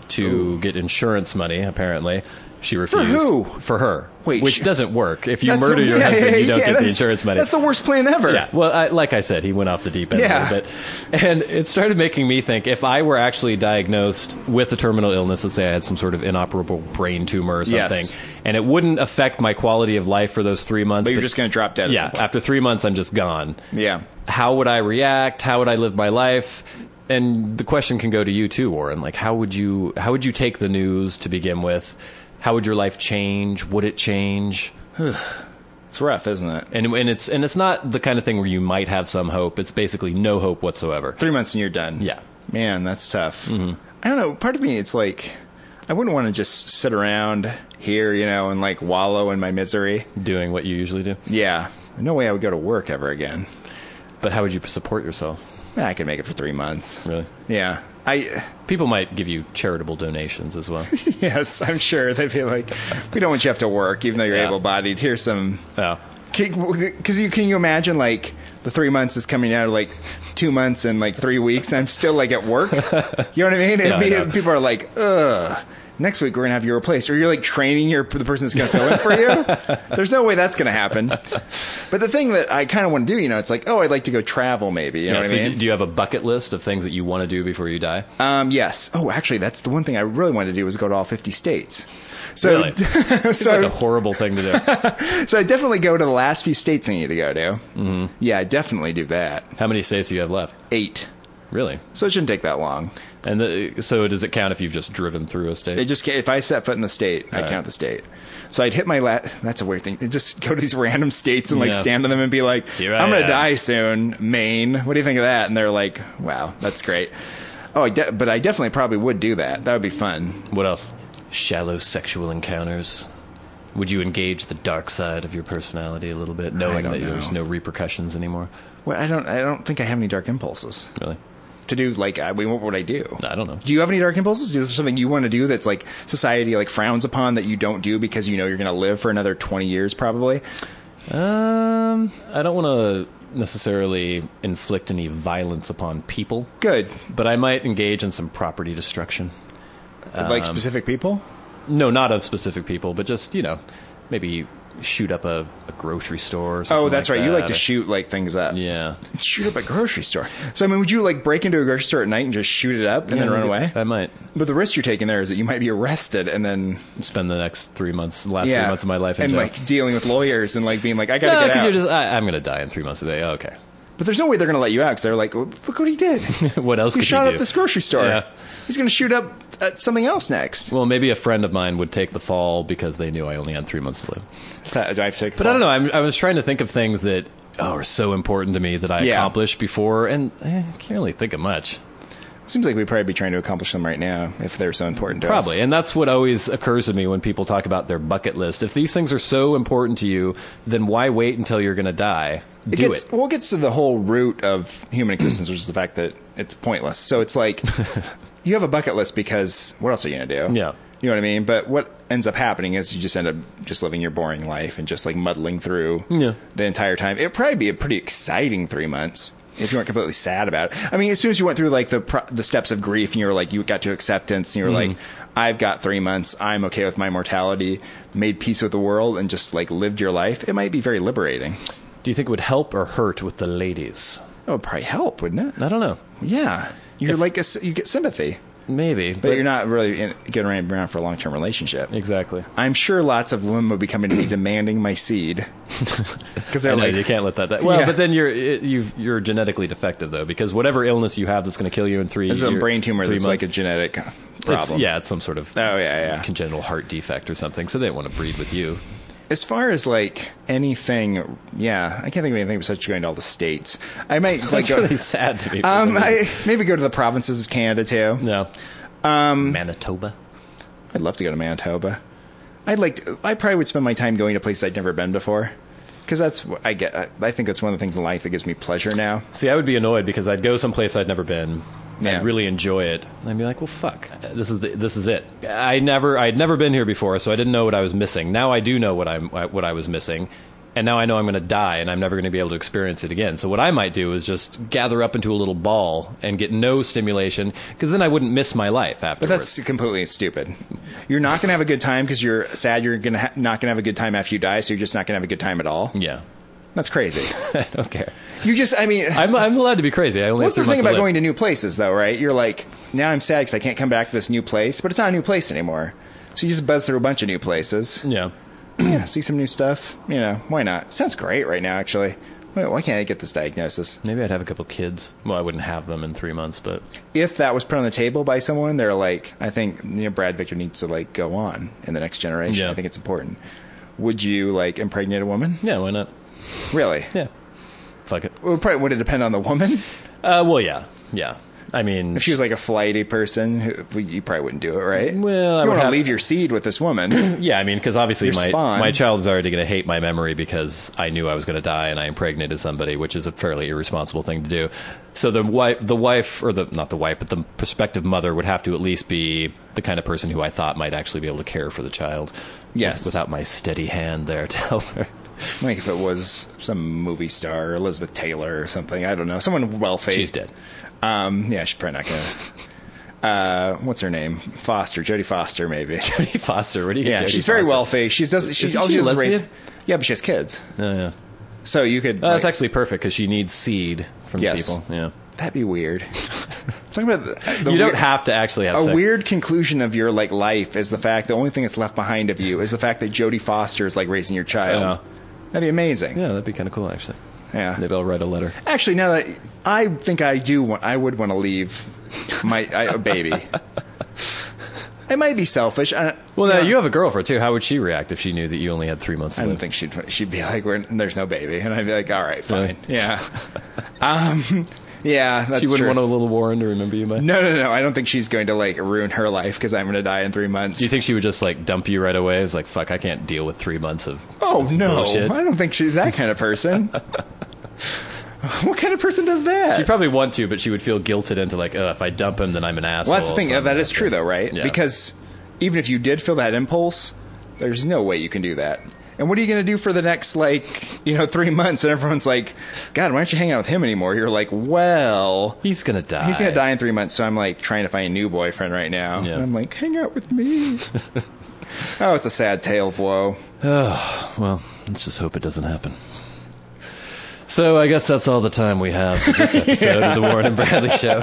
to get insurance money, apparently. She refused. For who? For her. Wait, which doesn't work. If you murder your husband, you don't get the insurance money. That's the worst plan ever. Yeah. Well, like I said, he went off the deep end a little bit. And it started making me think, if I were actually diagnosed with a terminal illness, let's say I had some sort of inoperable brain tumor or something, and it wouldn't affect my quality of life for those 3 months. But you're just going to drop dead. Yeah. After 3 months, I'm just gone. Yeah. How would I react? How would I live my life? And the question can go to you too, Warren. Like, how would you take the news to begin with? How would your life change? Would it change? It's rough, isn't it? And it's not the kind of thing where you might have some hope. It's basically no hope whatsoever. 3 months and you're done. Yeah. Man, that's tough. Mm-hmm. I don't know. Part of me, it's like, I wouldn't want to just sit around here, and like wallow in my misery. Doing what you usually do? Yeah. No way I would go to work ever again. But how would you support yourself? I could make it for 3 months. Really? Yeah. People might give you charitable donations as well. Yes, I'm sure. They'd be like, we don't want you to have to work, even though you're able-bodied. Here's some... Oh. Because can you imagine, like, the 3 months is coming out of, like, 2 months and, like, 3 weeks, and I'm still, like, at work? You know what I mean? People are like, ugh. Next week, we're going to have you replaced. Or you're, like, training the person that's going to fill in for you. There's no way that's going to happen. But the thing that I kind of want to do, it's like, I'd like to go travel maybe. You know what I mean? Do you have a bucket list of things that you want to do before you die? Yes. Oh, actually, that's the one thing I really wanted to do was go to all 50 states. So, really? It's like a horrible thing to do. So I definitely go to the last few states I need to go to. Mm-hmm. Yeah, I definitely do that. How many states do you have left? 8. Really? So it shouldn't take that long. And so does it count if you've just driven through a state? If I set foot in the state, I count the state. So I'd hit my that's a weird thing. Just go to these random states and stand on them and be like, I'm going to die soon, Maine. What do you think of that? And they're like, wow, that's great. Oh, but I definitely probably would do that. That would be fun. What else? Shallow sexual encounters. Would you engage the dark side of your personality a little bit, knowing that there's no repercussions anymore? Well, I don't think I have any dark impulses. Really? To do, like, what would I do? I don't know. Do you have any dark impulses? Is there something you want to do that's, like, society, like, frowns upon that you don't do because you're going to live for another 20 years, probably? I don't want to necessarily inflict any violence upon people, Good. but I might engage in some property destruction. Like specific people? No, not of specific people, but just, maybe shoot up a grocery store or something. Oh, that's like right. You like that. to shoot like things up. Yeah. Shoot up a grocery store. So, I mean, would you like break into a grocery store at night and just shoot it up and then run away? I might. But the risk you're taking there is that you might be arrested and then Spend the next 3 months, the last 3 months of my life in and jail. like dealing with lawyers and like being like, I gotta get out. You're just, I'm going to die in 3 months a day. Oh, okay. But there's no way they're gonna let you out because they're like, well, look what he did. What else He could shot you up do? this grocery store. Yeah. He's gonna shoot up something else next. Well, maybe a friend of mine would take the fall because they knew I only had 3 months to live. Do I have to take the But I fall? don't know. I was trying to think of things that are so important to me that I Yeah. accomplished before, and I can't really think of much. Seems like we'd probably be trying to accomplish them right now if they're so important to us. Probably. And that's what always occurs to me when people talk about their bucket list. If these things are so important to you, then why wait until you're going to die? Do it. Well, it gets to the whole root of human existence, which is the fact that it's pointless. So it's like, you have a bucket list because what else are you going to do? Yeah. You know what I mean? But what ends up happening is you just end up just living your boring life and just like muddling through the entire time. It'd probably be a pretty exciting 3 months if you weren't completely sad about it. I mean, as soon as you went through like the steps of grief and you were like, you got to acceptance and you were like, I've got 3 months, I'm okay with my mortality, made peace with the world and just like lived your life, it might be very liberating. Do you think it would help or hurt with the ladies? That would probably help, wouldn't it? I don't know. Yeah. You're you get sympathy, Maybe. but you're not really getting around for a long-term relationship. Exactly. I'm sure lots of women will be coming to me demanding my seed. Because they're I know, like, you can't let that die. Well, Yeah. but then you're genetically defective, though, because whatever illness you have that's going to kill you in 3 this is a brain tumor 3 that's months, like a genetic problem. it's some sort of Oh, yeah. congenital heart defect or something, so they don't want to breed with you. As far as like anything, I can't think of anything besides going to all the states. I might like That's go. really sad to me. for some reason. I maybe go to the provinces of Canada too. No. Manitoba. I'd love to go to Manitoba. I probably would spend my time going to places I'd never been before. Because that's what I get. I think that's one of the things in life that gives me pleasure now. See, I would be annoyed because I'd go someplace I'd never been. Yeah. I'd really enjoy it. And I'd be like, well, fuck. This is it. I'd never been here before, so I didn't know what I was missing. Now I do know what I was missing. And now I know I'm going to die, and I'm never going to be able to experience it again. So what I might do is just gather up into a little ball and get no stimulation, because then I wouldn't miss my life But afterwards. that's completely stupid. You're not going to have a good time because you're sad. You're not going to have a good time after you die, so you're just not going to have a good time at all. Yeah. That's crazy. I don't care. I'm I'm allowed to be crazy. I only What's have the 3 thing months to about live. going to new places, though, right? You're like, now I'm sad because I can't come back to this new place, but it's not a new place anymore. So you just buzz through a bunch of new places. Yeah. Yeah, see some new stuff. Why not? Sounds great right now, actually. Why can't I get this diagnosis? Maybe I'd have a couple kids. Well, I wouldn't have them in 3 months, but If that was put on the table by someone, they're like, I think Brad Victor needs to like go on in the next generation. Yeah. I think it's important. Would you like impregnate a woman? yeah, why not? Really? Yeah. Fuck it. Well, probably would it depend on the woman? Well, yeah. Yeah. I mean, If she was like a flighty person, you probably wouldn't do it, right? Well, I you would want to have- leave your seed with this woman. yeah, I mean, because obviously Your spawn. my child is already going to hate my memory because I knew I was going to die and I impregnated somebody, which is a fairly irresponsible thing to do. So the wife, or not the wife, but the prospective mother would have to at least be the kind of person who I thought might actually be able to care for the child. Yes. Without my steady hand there to help her. Like if it was some movie star, Elizabeth Taylor or something. I don't know. Someone wealthy. She's dead. Yeah, she's probably not gonna. What's her name? Jodie Foster, maybe. Jodie Foster, what do you Yeah, get? she's very wealthy. She does. She Isn't all she she a does is raise. lesbian? Yeah, but she has kids. Oh, yeah. So you could. That's like, actually perfect because she needs seed from Yes. people. Yeah. that'd be weird. Talking about the You don't weird- have to actually have a sex. weird conclusion of your like life is the fact the only thing that's left behind of you is the fact that Jodie Foster is like raising your child. Yeah. That'd be amazing. Yeah, that'd be kind of cool, actually. Yeah. Maybe I'll write a letter. Actually, now that I think I would want to leave a baby. It might be selfish. Well, now you have a girlfriend too. How would she react if she knew that you only had 3 months to I don't live? think she'd be like, there's no baby, and I'd be like, all right, fine, yeah, yeah, that's She wouldn't true. want a little Warren to remember you by? No. I don't think she's going to like ruin her life because I'm going to die in 3 months. Do you think she would just like dump you right away? It's like, fuck, I can't deal with 3 months of Oh this no, bullshit. I don't think she's that kind of person. What kind of person does that? She'd probably want to, but she would feel guilted into like, if I dump him, then I'm an asshole. Well, that's the thing. so I'm That gonna is have true, to- though, right? Yeah. Because even if you did feel that impulse, there's no way you can do that. And what are you going to do for the next, 3 months? And everyone's like, God, why aren't you hanging out with him anymore? You're like, well... He's going to die. He's going to die in 3 months, so I'm, trying to find a new boyfriend right now. Yeah. And I'm like, hang out with me. Oh, it's a sad tale of woe. Oh, well, let's just hope it doesn't happen. So I guess that's all the time we have for this episode of the Warren and Bradley Show.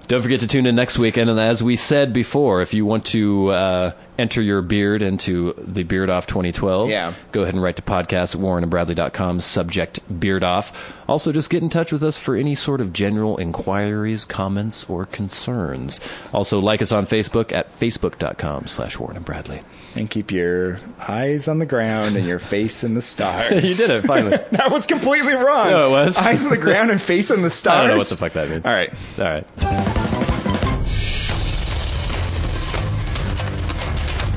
Don't forget to tune in next week. And as we said before, if you want to enter your beard into the Beard Off 2012, go ahead and write to podcast at warrenandbradley.com, subject Beard Off. Also, just get in touch with us for any sort of general inquiries, comments, or concerns. Also, like us on Facebook at facebook.com/warrenandbradley. And keep your eyes on the ground and your face in the stars. You did it, finally. That was completely wrong. No, it was. Eyes on the ground and face in the stars. I don't know what the fuck that means. All right. All right.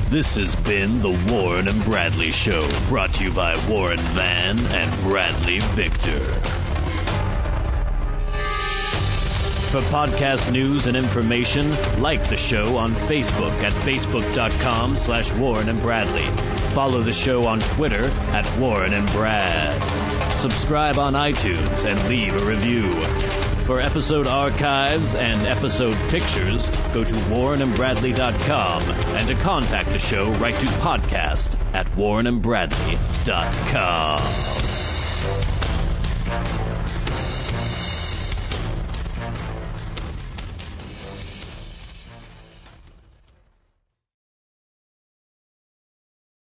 This has been the Warren and Bradley Show, brought to you by Warren Van and Bradley Victor. For podcast news and information, like the show on Facebook at facebook.com/Warren and Bradley. Follow the show on Twitter at Warren and Brad. Subscribe on iTunes and leave a review. For episode archives and episode pictures, go to warrenandbradley.com, and to contact the show, write to podcast at warrenandbradley.com.